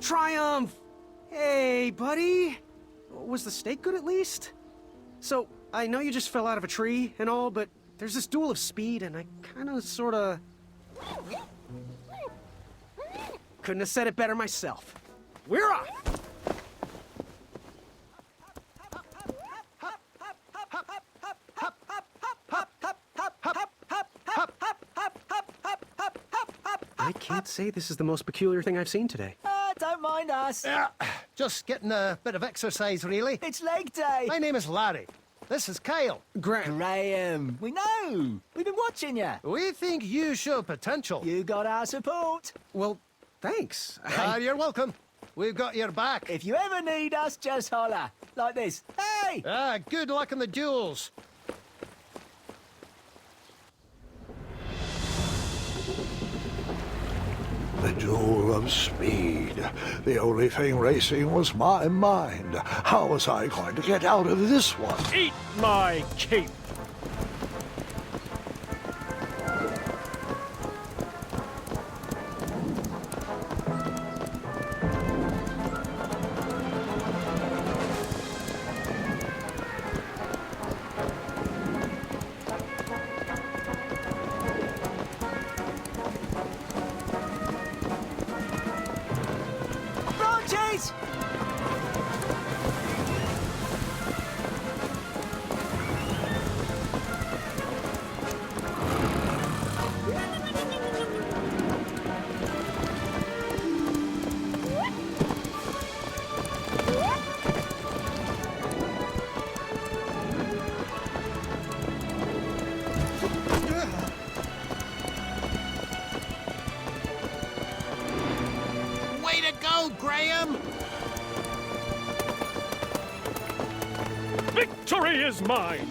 triumph! Hey, buddy. Was the steak good at least? So, I know you just fell out of a tree and all, but there's this duel of speed, and I kinda, sorta... couldn't have said it better myself. We're off! I can't say this is the most peculiar thing I've seen today. Don't mind us. Yeah, just getting a bit of exercise, really. It's leg day. My name is Larry. This is Kyle. Graham. We know. We've been watching you. We think you show potential. You got our support. Well, thanks. You're welcome. We've got your back. If you ever need us, just holler. Like this. Hey! Good luck in the duels. The duel of speed. The only thing racing was my mind. How was I going to get out of this one? Eat my cape! Branches! Way to go, Graham! Victory is mine!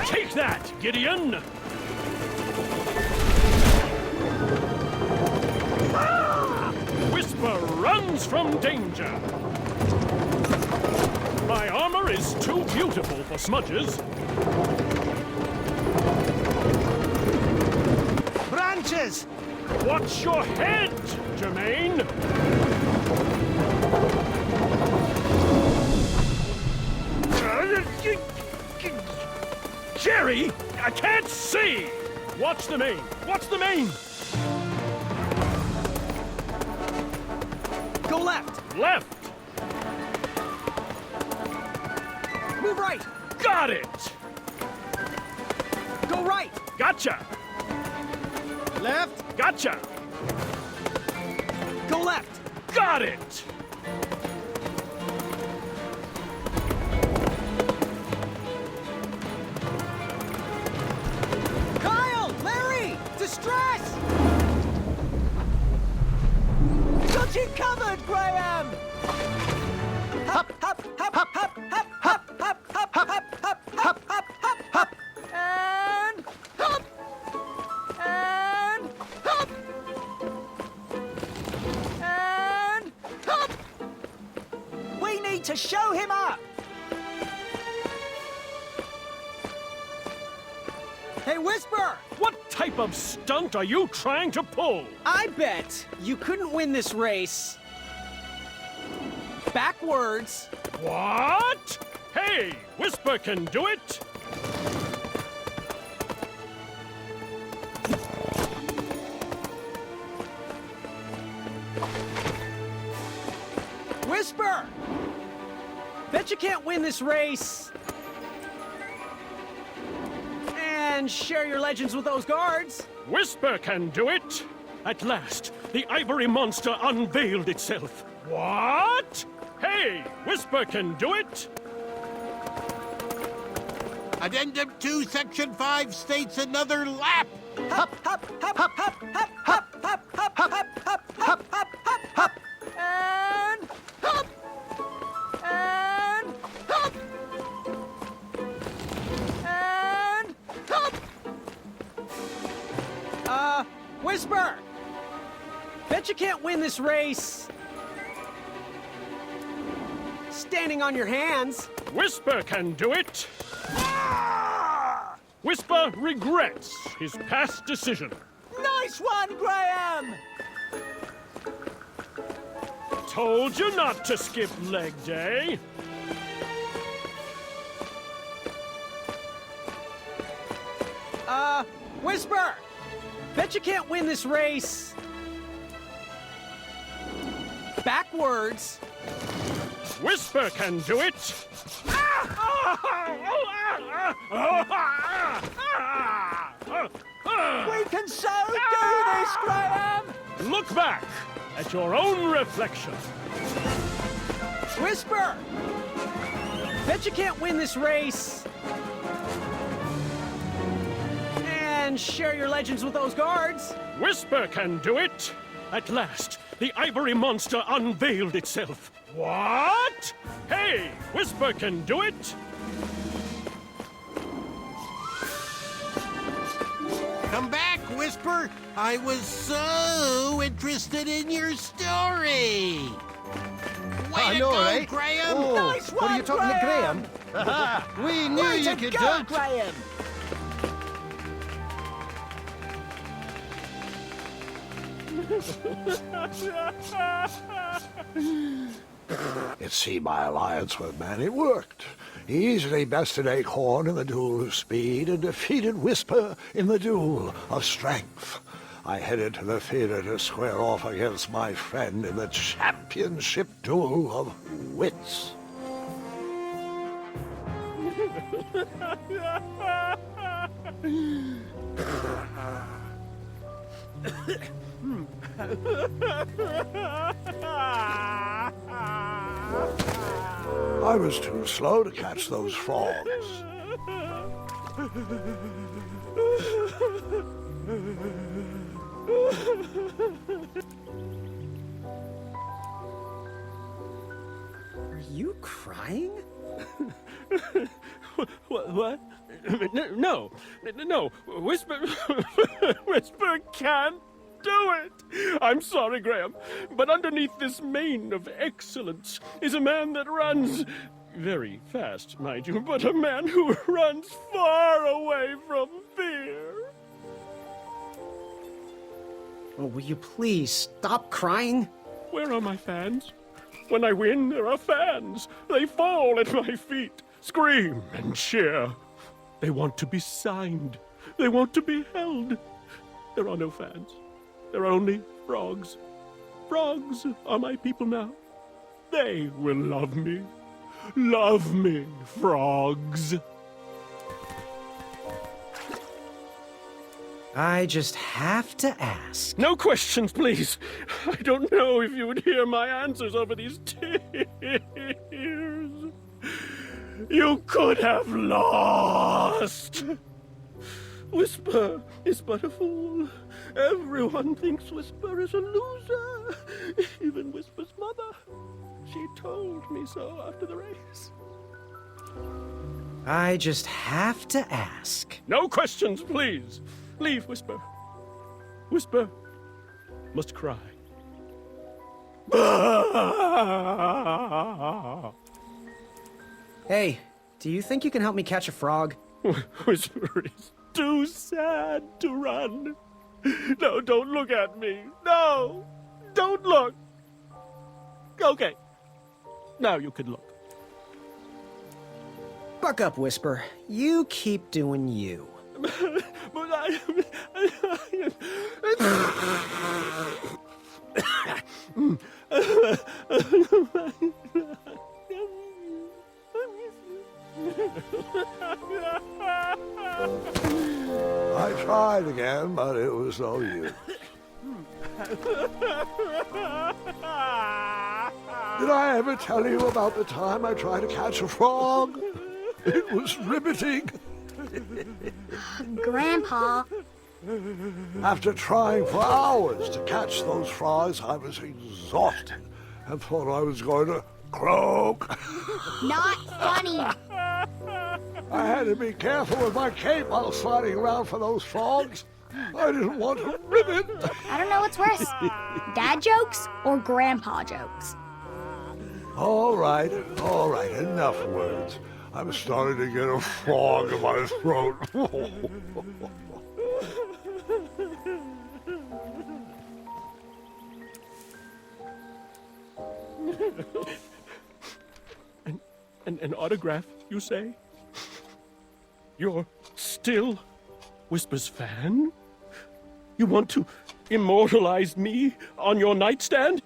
Take that, Gideon! Whisper runs from danger! My armor is too beautiful for smudges. Branches! Watch your head, Jermaine! Jerry, I can't see! Watch the main! Watch the main! Go left! Left! Move right! Got it! Go right! Gotcha! Left! Gotcha! Go left! Got it! Kyle! Larry! Distress! Got you covered, Graham! Hop, hop, hop, hop, hop, hop, hop, hop, hop, hop, hop, hop, hop, hop, hop, and hop, and hop, and hop. We need to show him up. Hey, Whisper! What type of stunt are you trying to pull? I bet you couldn't win this race backwards. What? Hey, Whisper can do it! Whisper! Bet you can't win this race and share your legends with those guards. Whisper can do it! At last, the ivory monster unveiled itself. What? Hey, Whisper can do it! Addendum 2, Section 5 states another lap. Hop, hop, hop, hop, hop, hop, hop, hop, hop, hop, hop, hop, hop, hop, hop, and hop, and hop, and hop. Whisper! Bet you can't win this race standing on your hands. Whisper can do it! Whisper regrets his past decision. Nice one, Graham! told you not to skip leg day. Whisper! Bet you can't win this race. Backwards. Whisper can do it. We can so do this, Graham! Look back at your own reflection. Whisper! Bet you can't win this race. And share your legends with those guards. Whisper can do it. At last, the ivory monster unveiled itself. What? Hey, Whisper can do it. Come back, Whisper. I was so interested in your story. Way I to know, go, right? Graham. Oh, Nice what are you one, talking to Graham! Graham? We knew Way you to could go, do it. Graham! It seemed my alliance with man, it worked. He easily bested Acorn in the duel of speed and defeated Whisper in the duel of strength. I headed to the theater to square off against my friend in the championship duel of wits. I was too slow to catch those frogs. Are you crying? What? No. Whisper, Whisper can't do it. I'm sorry, Graham, but underneath this mane of excellence is a man that runs very fast, mind you, but a man who runs far away from fear. Oh, will you please stop crying? Where are my fans? When I win, there are fans. They fall at my feet, scream and cheer. They want to be signed. They want to be held. There are no fans. There are only frogs. Frogs are my people now. They will love me. Love me, frogs. I just have to ask. No questions, please. I don't know if you would hear my answers over these tears. You could have lost. Whisper is but a fool. Everyone thinks Whisper is a loser. Even Whisper's mother. She told me so after the race. I just have to ask. No questions, please. Leave, Whisper. Whisper must cry. Hey, do you think you can help me catch a frog? Whisper is too sad to run. No, don't look at me. No, don't look. Okay, now you can look. Buck up, Whisper. You keep doing you. But I I tried again, but it was no use. Did I ever tell you about the time I tried to catch a frog? It was riveting. Grandpa, After trying for hours to catch those frogs, I was exhausted and thought I was going to croak. not funny. I had to be careful with my cape while sliding around for those frogs. I didn't want to rip it. I don't know what's worse, dad jokes or grandpa jokes. All right, enough words. I'm starting to get a frog in my throat. sign an autograph, you say? You're still Whisper's fan? You want to immortalize me on your nightstand?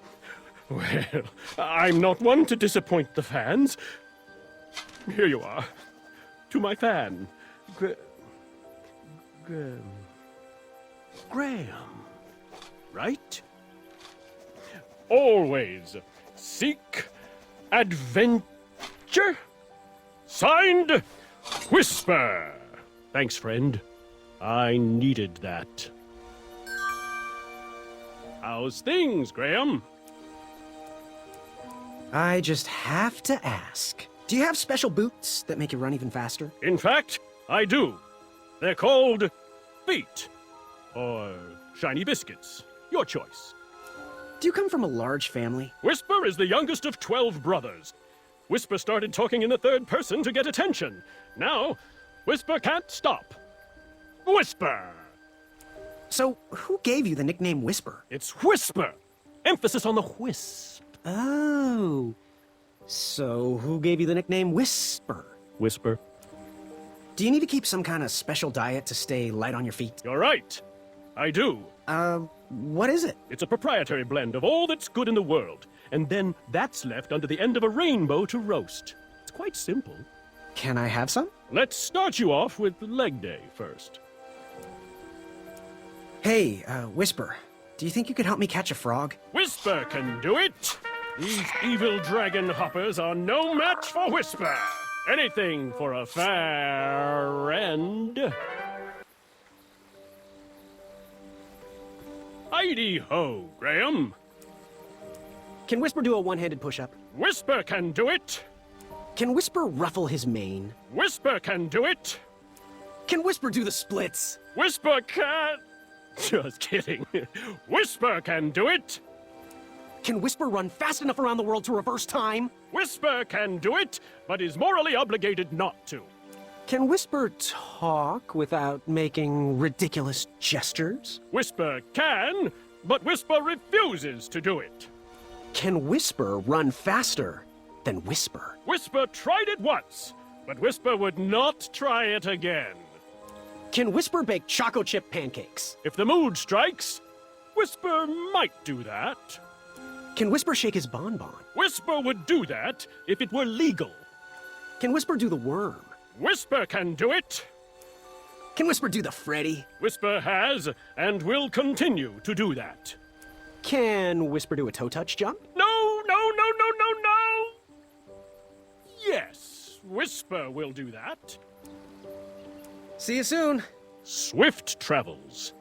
Well, I'm not one to disappoint the fans. Here you are. To my fan, Graham. Right? Always seek adventure. Signed, Whisper. Thanks, friend. I needed that. How's things, Graham? I just have to ask. Do you have special boots that make you run even faster? In fact, I do. They're called feet. Or shiny biscuits. Your choice. Do you come from a large family? Whisper is the youngest of 12 brothers. Whisper started talking in the third person to get attention. Now, Whisper can't stop. Whisper! So, who gave you the nickname Whisper? It's Whisper! Emphasis on the whisp. Oh. So, who gave you the nickname Whisper? Whisper. Do you need to keep some kind of special diet to stay light on your feet? You're right. I do. What is it? It's a proprietary blend of all that's good in the world. And then that's left under the end of a rainbow to roast. It's quite simple. Can I have some? Let's start you off with leg day first. Hey, Whisper, do you think you could help me catch a frog? Whisper can do it! These evil dragon hoppers are no match for Whisper! Anything for a friend. Heidi-ho, Graham. Can Whisper do a one-handed push-up? Whisper can do it! Can Whisper ruffle his mane? Whisper can do it! Can Whisper do the splits? Whisper can... Just kidding. Whisper can do it! Can Whisper run fast enough around the world to reverse time? Whisper can do it, but is morally obligated not to. Can Whisper talk without making ridiculous gestures? Whisper can, but Whisper refuses to do it. Can Whisper run faster than Whisper? Whisper tried it once, but Whisper would not try it again. Can Whisper bake choco chip pancakes? If the mood strikes, Whisper might do that. Can Whisper shake his bonbon? Whisper would do that if it were legal. Can Whisper do the worm? Whisper can do it. Can Whisper do the Freddy? Whisper has and will continue to do that. Can Whisper do a toe touch jump? No, no, no, no, no, no! Yes, Whisper will do that. See you soon. Swift travels.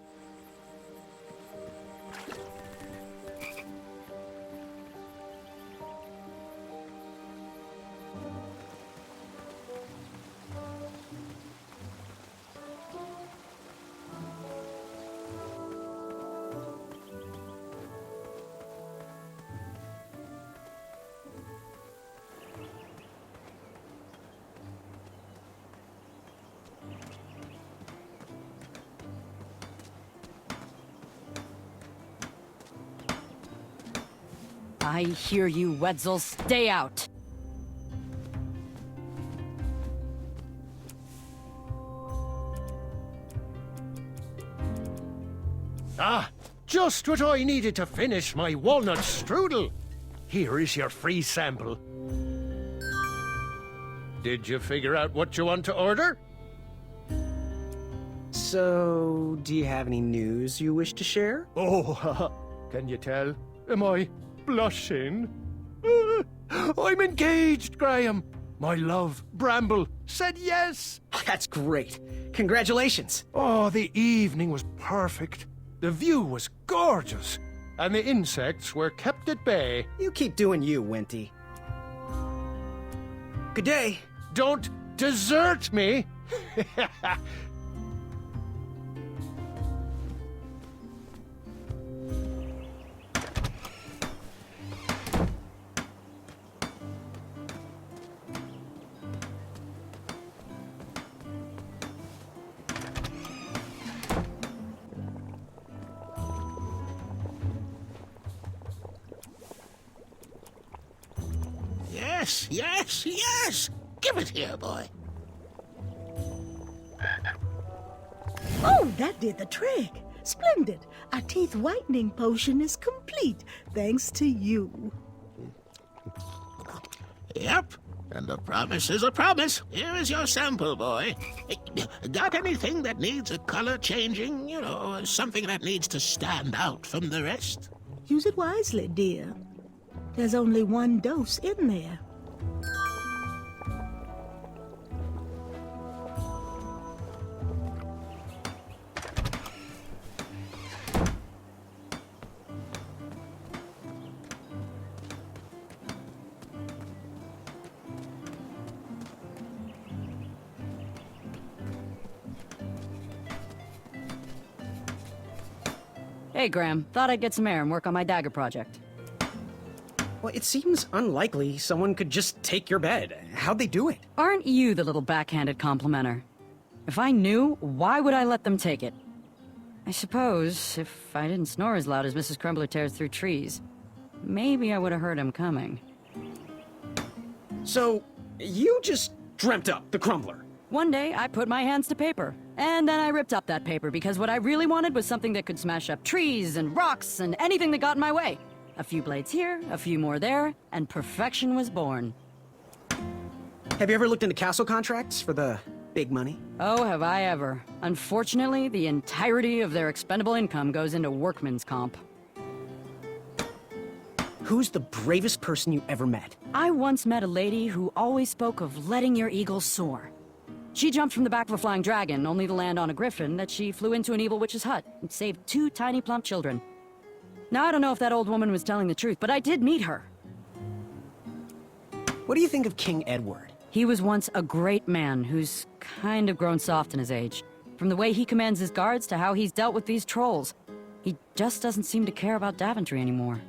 I hear you, Wetzel. Stay out. Ah, just what I needed to finish my walnut strudel. Here is your free sample. Did you figure out what you want to order? So, do you have any news you wish to share? Oh, can you tell? Am I blushing? I'm engaged, Graham. My love, Bramble, said yes. That's great. Congratulations. Oh, the evening was perfect. The view was gorgeous. And the insects were kept at bay. You keep doing you, Wenty. Good day. Don't desert me. Yes, yes, yes! Give it here, boy. Oh, that did the trick. Splendid. Our teeth whitening potion is complete, thanks to you. Yep. And a promise is a promise. Here is your sample, boy. Got anything that needs a color changing? You know, something that needs to stand out from the rest? Use it wisely, dear. There's only one dose in there. Hey, Graham. Thought I'd get some air and work on my dagger project. Well, it seems unlikely someone could just take your bed. How'd they do it? Aren't you the little backhanded complimenter? If I knew, why would I let them take it? I suppose, if I didn't snore as loud as Mrs. Crumbler tears through trees, maybe I would have heard him coming. So, you just dreamt up the Crumbler. One day, I put my hands to paper, and then I ripped up that paper because what I really wanted was something that could smash up trees and rocks and anything that got in my way. A few blades here, a few more there, and perfection was born. Have you ever looked into castle contracts for the big money? Oh, have I ever. Unfortunately, the entirety of their expendable income goes into workman's comp. Who's the bravest person you ever met? I once met a lady who always spoke of letting your eagle soar. She jumped from the back of a flying dragon, only to land on a griffin that she flew into an evil witch's hut and saved 2 tiny plump children. Now, I don't know if that old woman was telling the truth, but I did meet her. What do you think of King Edward? He was once a great man who's kind of grown soft in his age. From the way he commands his guards to how he's dealt with these trolls. He just doesn't seem to care about Daventry anymore.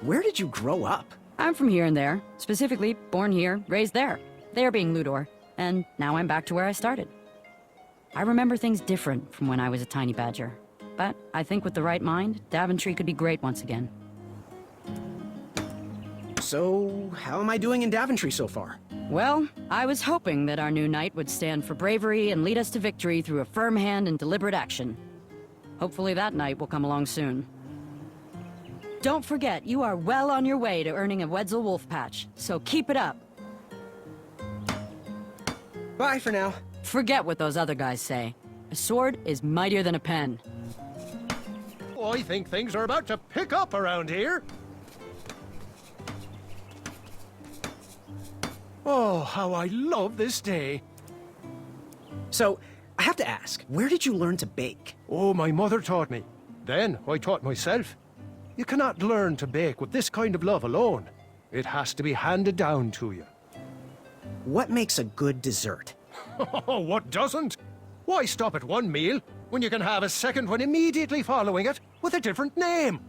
Where did you grow up? I'm from here and there. Specifically, born here, raised there. There being Ludor. And now I'm back to where I started. I remember things different from when I was a tiny badger. But I think with the right mind, Daventry could be great once again. So, how am I doing in Daventry so far? Well, I was hoping that our new knight would stand for bravery and lead us to victory through a firm hand and deliberate action. Hopefully that night will come along soon. Don't forget, you are well on your way to earning a Wetzel wolf patch, so keep it up. Bye for now. Forget what those other guys say. A sword is mightier than a pen. Oh, I think things are about to pick up around here. Oh, how I love this day. So, I have to ask, where did you learn to bake? Oh, my mother taught me. Then I taught myself. You cannot learn to bake with this kind of love alone. It has to be handed down to you. What makes a good dessert? Oh, what doesn't? Why stop at one meal when you can have a second one immediately following it with a different name?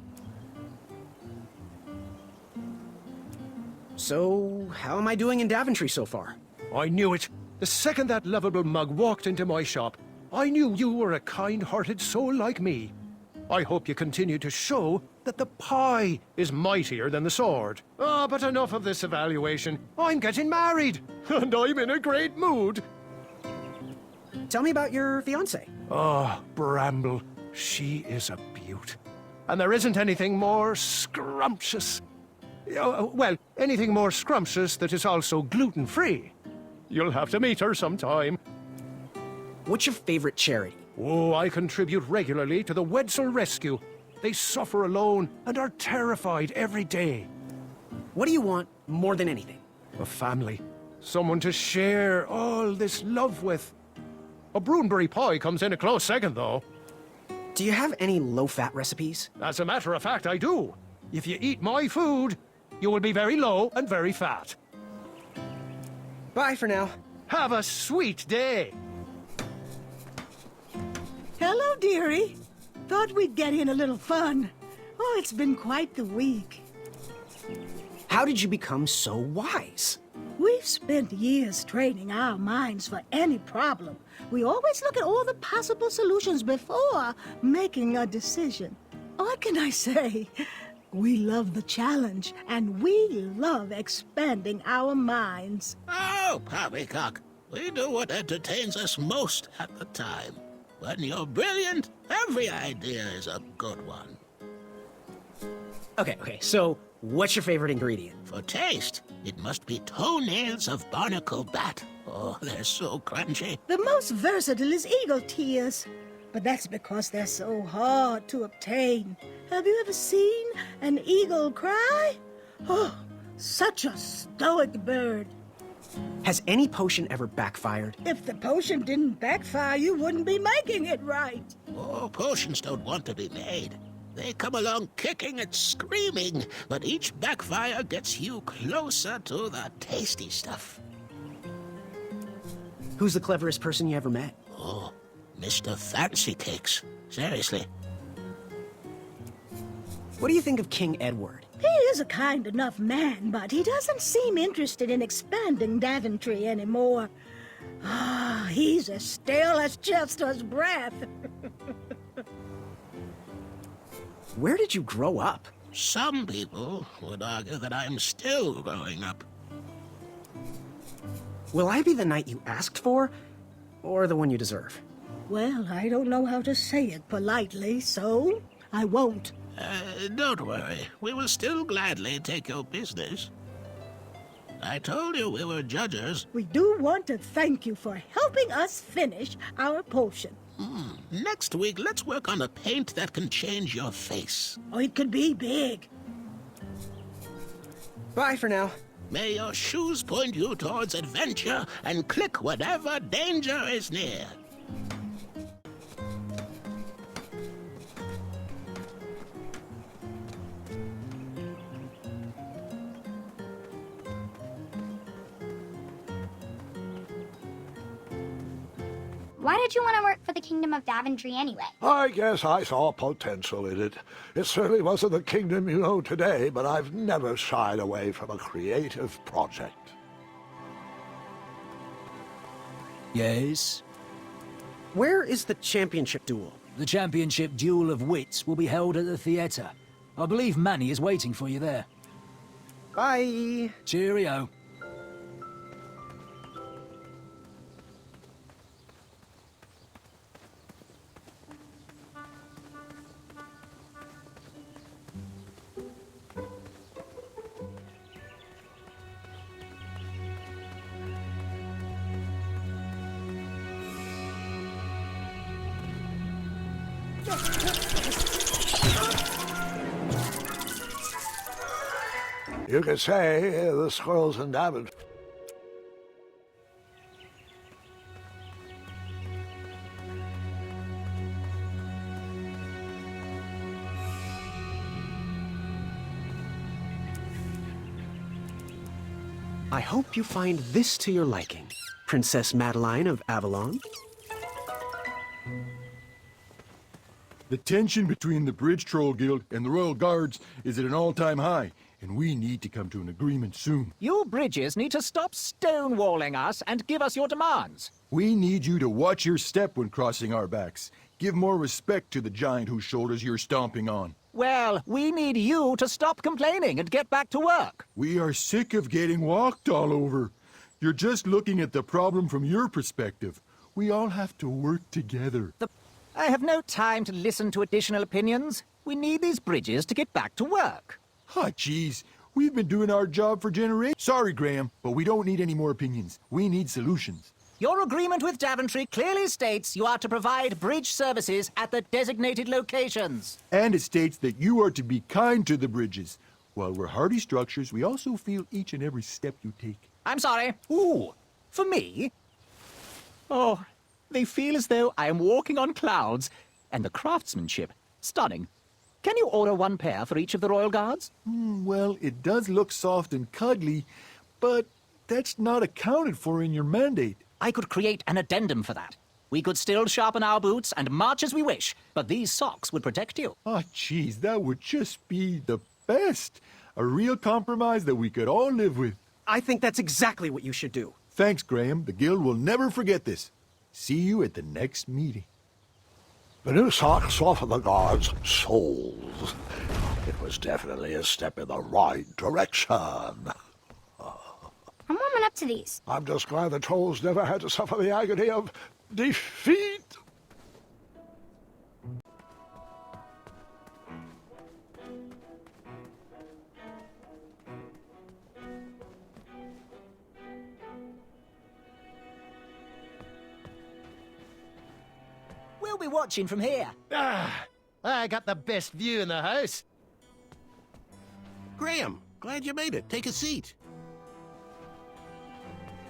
So, how am I doing in Daventry so far? I knew it. The second that lovable mug walked into my shop, I knew you were a kind-hearted soul like me. I hope you continue to show that the pie is mightier than the sword. Ah, but enough of this evaluation. I'm getting married, and I'm in a great mood. Tell me about your fiancée. Oh, Bramble. She is a beaut. And there isn't anything more scrumptious. Well, anything more scrumptious that is also gluten-free. You'll have to meet her sometime. What's your favorite charity? Oh, I contribute regularly to the Wetzel Rescue. They suffer alone and are terrified every day. What do you want more than anything? A family. Someone to share all this love with. A Broonberry pie comes in a close second, though. Do you have any low-fat recipes? As a matter of fact, I do. If you eat my food, you will be very low and very fat. Bye for now. Have a sweet day. Hello, dearie. Thought we'd get in a little fun. Oh, it's been quite the week. How did you become so wise? We've spent years training our minds for any problem. We always look at all the possible solutions before making a decision. What can I say? We love the challenge, and we love expanding our minds. Oh, poppycock, we do what entertains us most at the time. When you're brilliant, every idea is a good one. Okay, so what's your favorite ingredient? For taste, it must be toenails of barnacle bat. Oh, they're so crunchy. The most versatile is eagle tears, but that's because they're so hard to obtain. Have you ever seen an eagle cry? Oh, such a stoic bird. Has any potion ever backfired? If the potion didn't backfire, you wouldn't be making it right. Oh, potions don't want to be made. They come along kicking and screaming, but each backfire gets you closer to the tasty stuff. Who's the cleverest person you ever met? Oh, Mr. Fancy Cakes. Seriously. What do you think of King Edward? He is a kind enough man, but he doesn't seem interested in expanding Daventry anymore. Ah, he's as stale as Chester's breath. Where did you grow up? Some people would argue that I'm still growing up. Will I be the knight you asked for, or the one you deserve? Well, I don't know how to say it politely, so I won't. Don't worry. We will still gladly take your business. I told you we were judges. We do want to thank you for helping us finish our potion. Next week, let's work on a paint that can change your face. Oh, it could be big. Bye for now. May your shoes point you towards adventure and click whenever danger is near. Why did you want to work for the Kingdom of Daventry anyway? I guess I saw potential in it. It certainly wasn't the kingdom you know today, but I've never shied away from a creative project. Yes? Where is the championship duel? The championship duel of wits will be held at the theatre. I believe Manny is waiting for you there. Bye. Cheerio. You could say the squirrels in Daventry. I hope you find this to your liking, Princess Madeline of Avalon. The tension between the Bridge Troll Guild and the Royal Guards is at an all-time high, and we need to come to an agreement soon. You bridges need to stop stonewalling us and give us your demands. We need you to watch your step when crossing our backs. Give more respect to the giant whose shoulders you're stomping on. Well, we need you to stop complaining and get back to work. We are sick of getting walked all over. You're just looking at the problem from your perspective. We all have to work together. I have no time to listen to additional opinions. We need these bridges to get back to work. Ah, jeez. We've been doing our job for generations. Sorry, Graham, but we don't need any more opinions. We need solutions. Your agreement with Daventry clearly states you are to provide bridge services at the designated locations. And it states that you are to be kind to the bridges. While we're hardy structures, we also feel each and every step you take. I'm sorry. Ooh, for me? Oh, they feel as though I am walking on clouds. And the craftsmanship, stunning. Can you order one pair for each of the Royal Guards? Well, it does look soft and cuddly, but that's not accounted for in your mandate. I could create an addendum for that. We could still sharpen our boots and march as we wish, but these socks would protect you. Ah, jeez, that would just be the best. A real compromise that we could all live with. I think that's exactly what you should do. Thanks, Graham. The Guild will never forget this. See you at the next meeting. The new socks soften the guards' souls. It was definitely a step in the right direction. I'm warming up to these. I'm just glad the trolls never had to suffer the agony of defeat. We'll be watching from here. I got the best view in the house. Graham, glad you made it. Take a seat.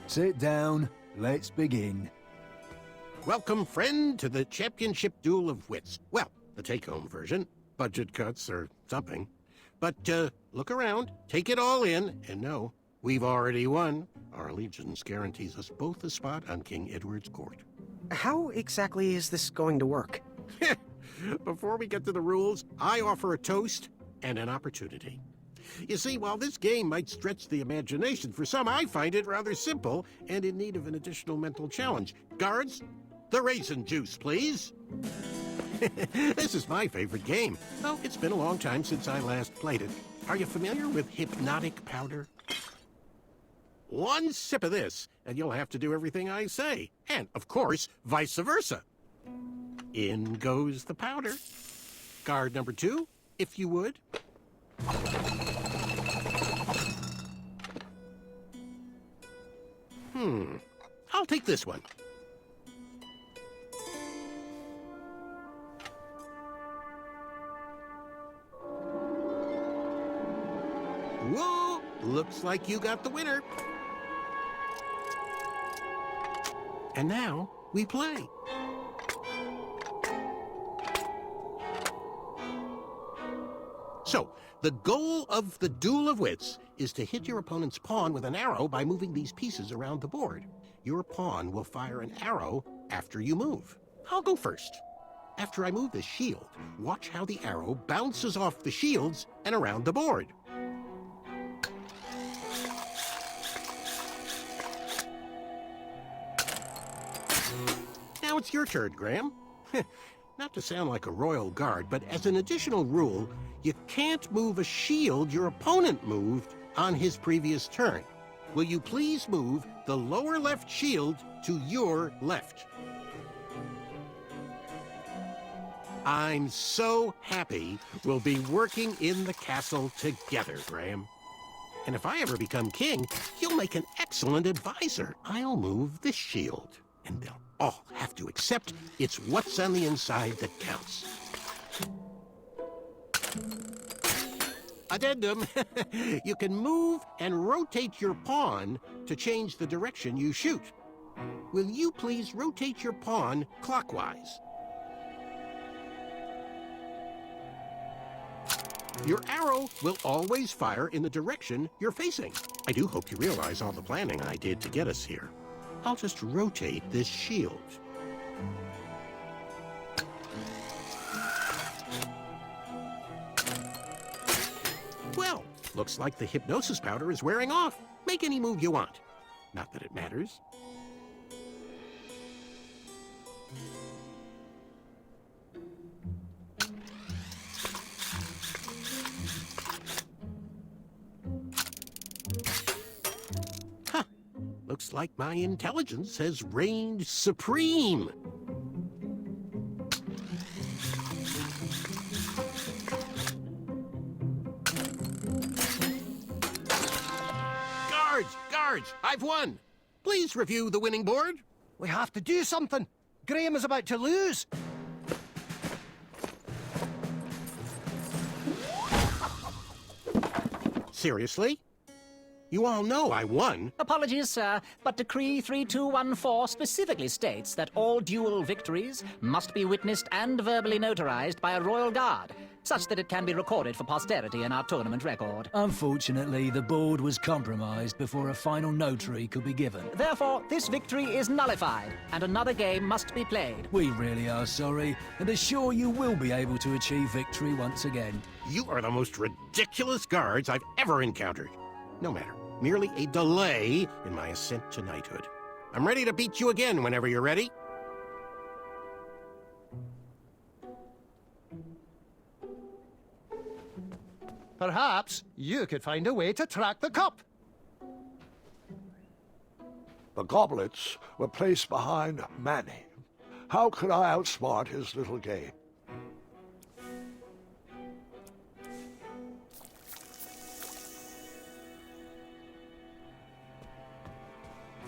Sit down. Let's begin. Welcome, friend, to the championship duel of wits. Well, the take-home version. Budget cuts or something. But, look around, take it all in, and know, we've already won. Our allegiance guarantees us both a spot on King Edward's court. How exactly is this going to work? Before we get to the rules, I offer a toast and an opportunity. You see, while this game might stretch the imagination for some, I find it rather simple and in need of an additional mental challenge. Guards, the raisin juice, please. This is my favorite game, though it's been a long time since I last played it. Are you familiar with hypnotic powder? One sip of this, and you'll have to do everything I say. And, of course, vice versa. In goes the powder. Guard number 2, if you would. I'll take this one. Whoa! Looks like you got the winner. And now we play. So, the goal of the Duel of Wits is to hit your opponent's pawn with an arrow by moving these pieces around the board. Your pawn will fire an arrow after you move. I'll go first. After I move the shield, watch how the arrow bounces off the shields and around the board. Now it's your turn, Graham. Not to sound like a royal guard, but as an additional rule, you can't move a shield your opponent moved on his previous turn. Will you please move the lower left shield to your left? I'm so happy we'll be working in the castle together, Graham. And if I ever become king, you'll make an excellent advisor. I'll move this shield, and they'll all have to accept it's what's on the inside that counts. Addendum, you can move and rotate your pawn to change the direction you shoot. Will you please rotate your pawn clockwise? Your arrow will always fire in the direction you're facing. I do hope you realize all the planning I did to get us here. I'll just rotate this shield. Well, looks like the hypnosis powder is wearing off. Make any move you want. Not that it matters. Looks like my intelligence has reigned supreme. Guards, I've won. Please review the winning board. We have to do something. Graham is about to lose. Seriously? You all know I won. Apologies, sir, but Decree 3214 specifically states that all duel victories must be witnessed and verbally notarized by a royal guard, such that it can be recorded for posterity in our tournament record. Unfortunately, the board was compromised before a final notary could be given. Therefore, this victory is nullified, and another game must be played. We really are sorry, and are sure you will be able to achieve victory once again. You are the most ridiculous guards I've ever encountered. No matter. Merely a delay in my ascent to knighthood. I'm ready to beat you again whenever you're ready. Perhaps you could find a way to track the cup. The goblets were placed behind Manny. How could I outsmart his little game?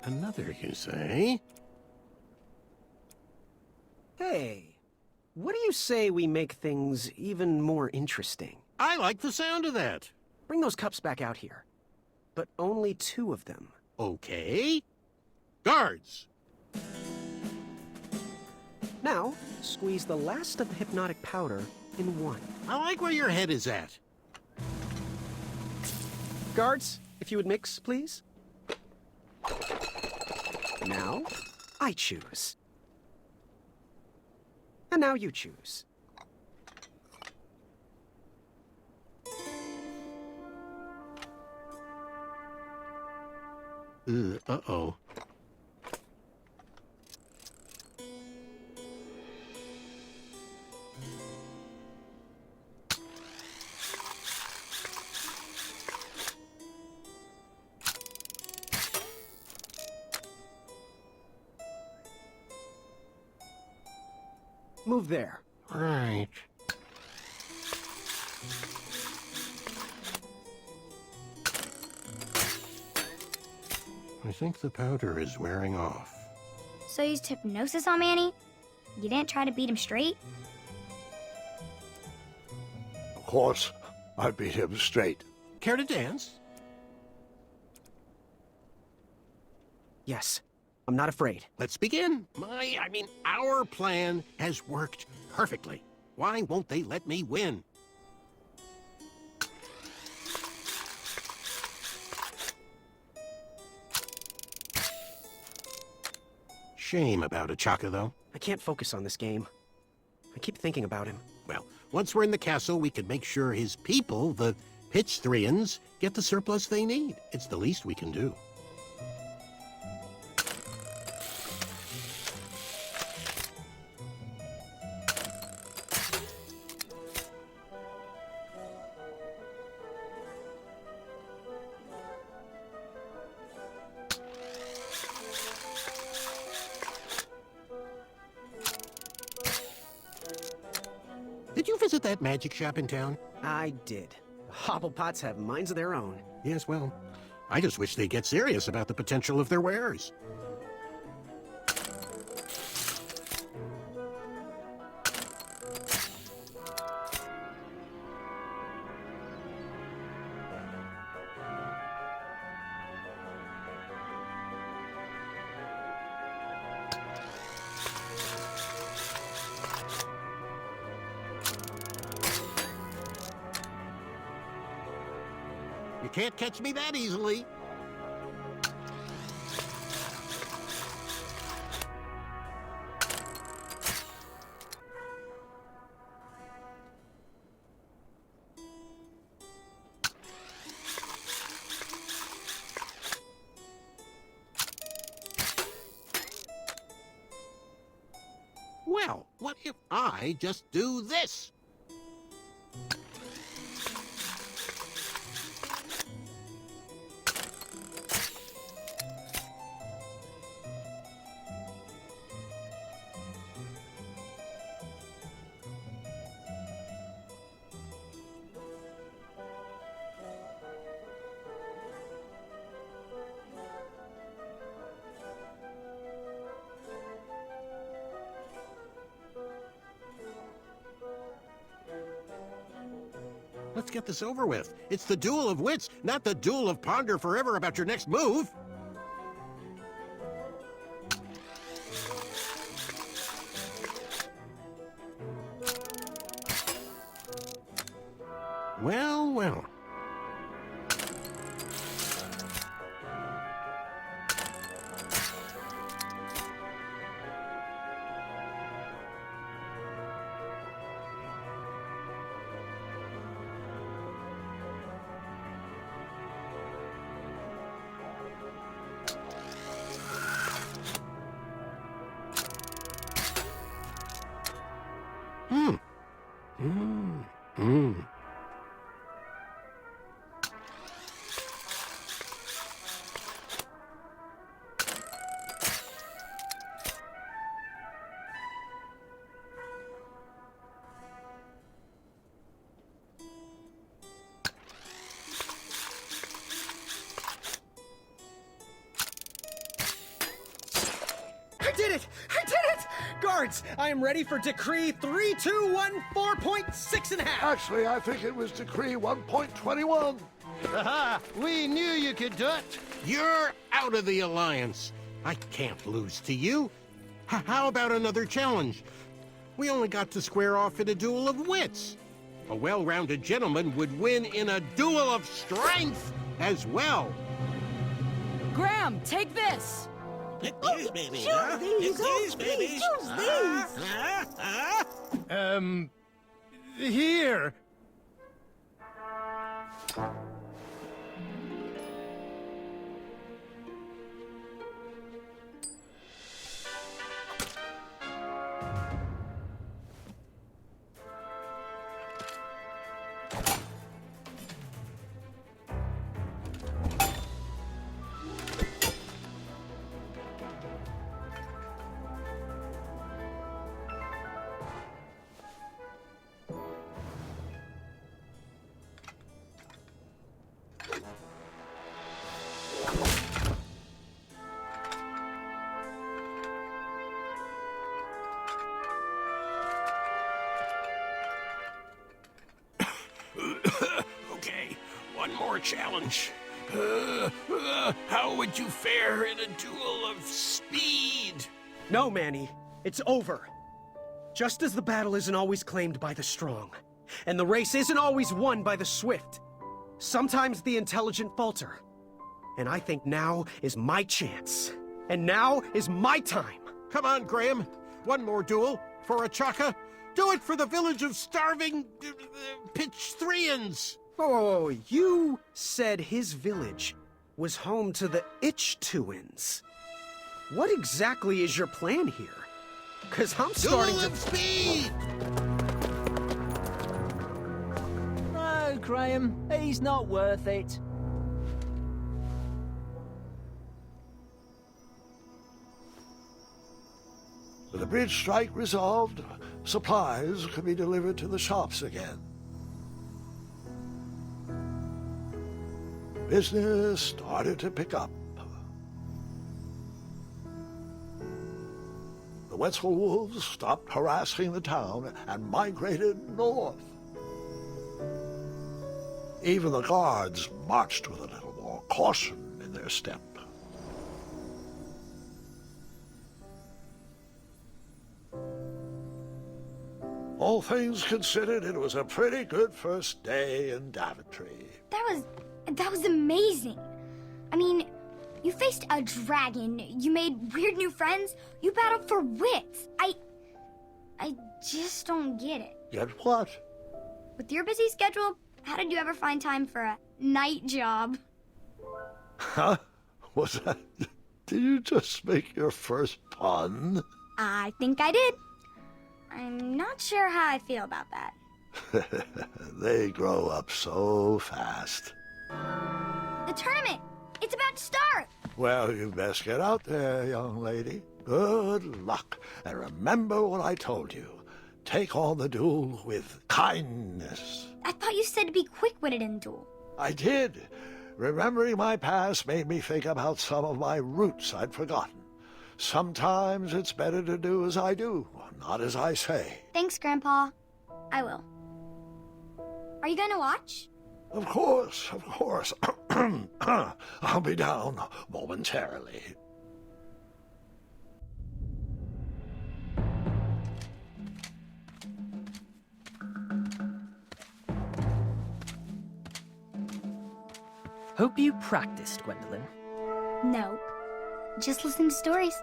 Another, you say? Hey, what do you say we make things even more interesting? I like the sound of that. Bring those cups back out here. But only 2 of them. Okay. Guards! Now, squeeze the last of the hypnotic powder in 1. I like where your head is at. Guards, if you would mix, please. Now, I choose. And now you choose. Uh-oh. Move there. Right. I think the powder is wearing off. So you used hypnosis on Manny? You didn't try to beat him straight? Of course, I beat him straight. Care to dance? Yes, I'm not afraid. Let's begin. Our plan has worked perfectly. Why won't they let me win? Shame about Achaka, though. I can't focus on this game. I keep thinking about him. Well, once we're in the castle, we can make sure his people, the Pitchthrians, get the surplus they need. It's the least we can do. Did you visit that magic shop in town? I did. Hobblepots have minds of their own. Yes, well, I just wish they'd get serious about the potential of their wares. You can't catch me that easily. Well, what if I just do this? Let's get this over with. It's the Duel of Wits, not the Duel of Ponder forever about your next move. Well, well. guards! I am ready for Decree 3214.6 Actually, I think it was Decree 1.21. Aha! We knew you could do it! You're out of the alliance. I can't lose to you. How about another challenge? We only got to square off in a duel of wits. A well-rounded gentleman would win in a duel of strength as well. Graham, take this! Choose these, please, choose these. Here! Okay, one more challenge. How would you fare in a duel of speed? No, Manny. It's over. Just as the battle isn't always claimed by the strong, and the race isn't always won by the swift, sometimes the intelligent falter. And I think now is my chance. And now is my time. Come on, Graham. One more duel for a chaka. Do it for the village of starving Pitch-Threans. Whoa, you said his village was home to the Itch-Tuins. What exactly is your plan here? Because I'm starting Duel to... of speed! No, Graham, he's not worth it. With the bridge strike resolved, supplies could be delivered to the shops again. Business started to pick up. The Wetzel wolves stopped harassing the town and migrated north. Even the guards marched with a little more caution in their step. All things considered, it was a pretty good first day in Daventry. That was amazing. I mean, you faced a dragon, you made weird new friends, you battled for wits. I just don't get it. Get what? With your busy schedule, how did you ever find time for a night job? Huh? Was that... Did you just make your first pun? I think I did. I'm not sure how I feel about that. They grow up so fast. The tournament! It's about to start! Well, you best get out there, young lady. Good luck. And remember what I told you. Take on the duel with kindness. I thought you said to be quick-witted in duel. I did. Remembering my past made me think about some of my roots I'd forgotten. Sometimes it's better to do as I do, not as I say. Thanks, Grandpa. I will. Are you going to watch? Of course, of course. I'll be down momentarily. Hope you practiced, Gwendolyn. No. Just listen to stories.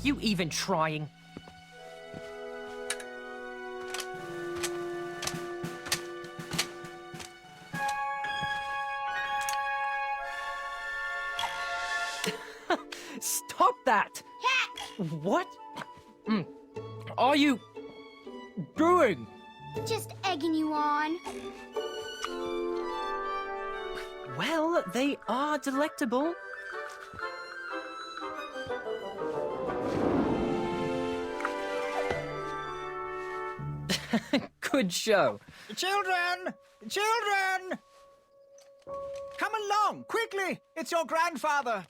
You even trying? Stop that! What are you doing? Just egging you on. Well, they are delectable. Good show. Children! Children! Come Come along, quickly! It's your grandfather!